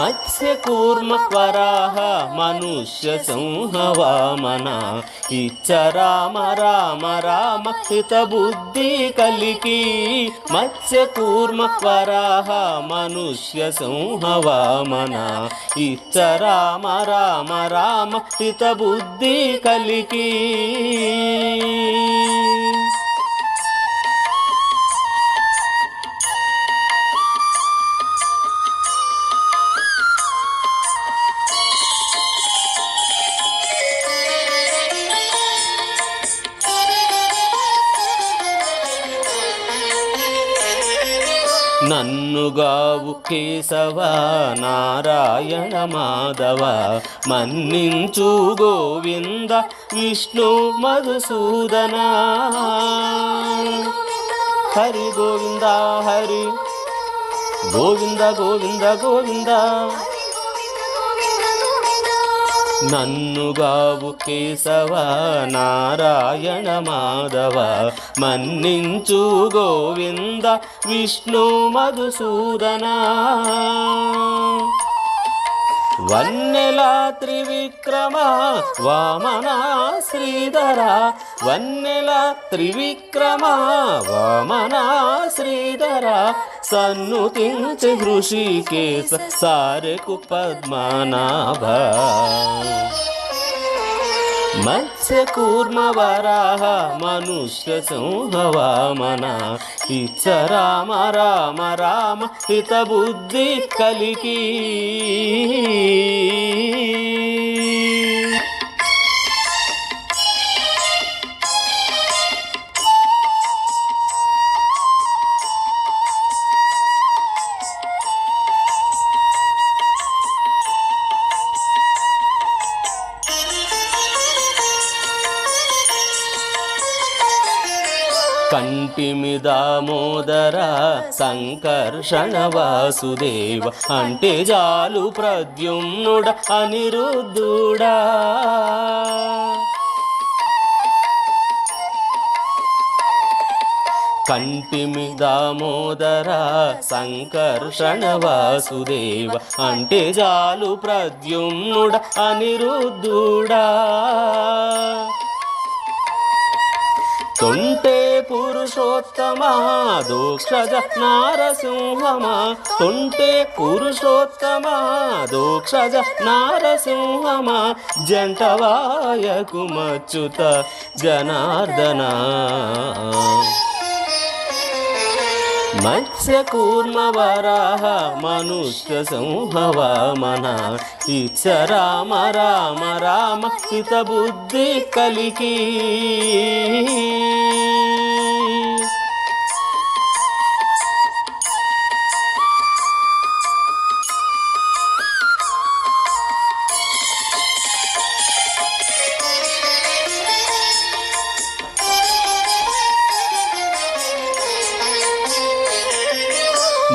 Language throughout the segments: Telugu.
మత్స్యకూర్మ వరాహ మనుష్య సింహ వామన ఇచ్చ రామ రామ రామ హిత బుద్ధి కలికి మత్స్యకూర్మ వరాహ మనుష్య సింహ వామన ఇచ్చ రామ రామ రామ హిత బుద్ధి కలికి నన్నుగావు కేశవ నారాయణ మాధవ మన్నించు గోవింద విష్ణు మధుసూదన హరి గోవింద హరి గోవింద గోవింద గోవింద నన్నుగావు కేశవ నారాయణ మాధవ మన్నించు గోవింద విష్ణు మధుసూదన వన్నెల త్రివిక్రమ వామన శ్రీధర వన్నెల త్రివిక్రమ వామన శ్రీధర సన్నుతించి హృషికేశ సారెకు పద్మనాభ మత్స్యకూర్మ వరాహ మనుష్య సింహ వామన ఇచ్చ రామ రామ రామ హిత బుద్ధి కలికి కంటిమి దామోదర సంకర్షణ వాసుదేవ అంటే జాలు ప్రద్యుమ్నుడ అనిరుద్ధుడా కంటిమి దామోదర సంకర్షణ వాసుదేవ అంటే జాలు ప్రద్యుమ్నుడ అనిరుద్ధుడా తొంటే పురుషోత్తమా దోక్షజ నారసింహమా తొంటే పురుషోత్తమా దోక్షజ నారసింహమా జంటవాయకు మచ్యుత జనార్దన మత్స్యకూర్మ వరాహ మనుష్య సింహ వామన ఇచ్చ రామ రామ రామ హిత బుద్ధి కలికి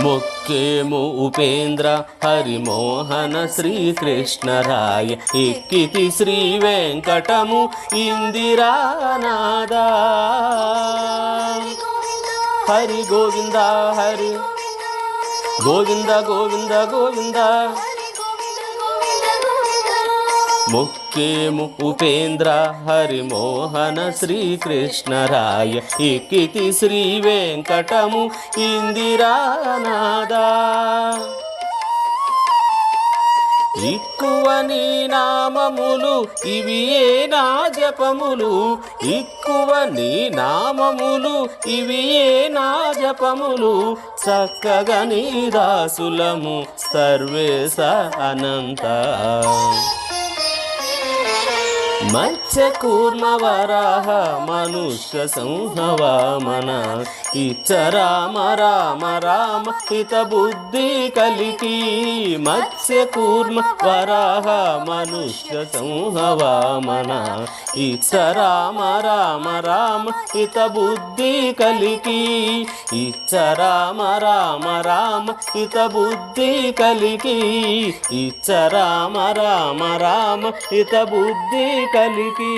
మొక్కేము ఉపేంద్ర హరిమోహన శ్రీకృష్ణరాయ ఎక్కితి శ్రీ వెంకటము ఇందిరానాద హరి గోవింద హరి గోవింద గోవింద గోవింద మొక్కేము ఉపేంద్ర హరిమోహన శ్రీకృష్ణరాయ ఎక్కితి శ్రీ వెంకటము ఇందిరానాద ఎక్కువ నీ నామములు ఇవి ఏ నా జపములు ఎక్కువ నీ నామములు ఇవి ఏ నా జపములు చక్కగా నీ దాసులము సర్వేశ అనంత మత్స్యకూర్మ వరాహ మనుష్య సింహ వామన ఇచ్చ రామ రామ రామ హిత బుద్ధి కలికి మత్స్యకూర్మ వరాహ మనుష్య సింహ వామన ఇచ్చ రామ రామ రామ హిత బుద్ధి కలికి ఇచ్చ రామ రామ రామ హిత బుద్ధి కలికి ఇచ్చ రామ రామ రామ హిత బుద్ధి కలికి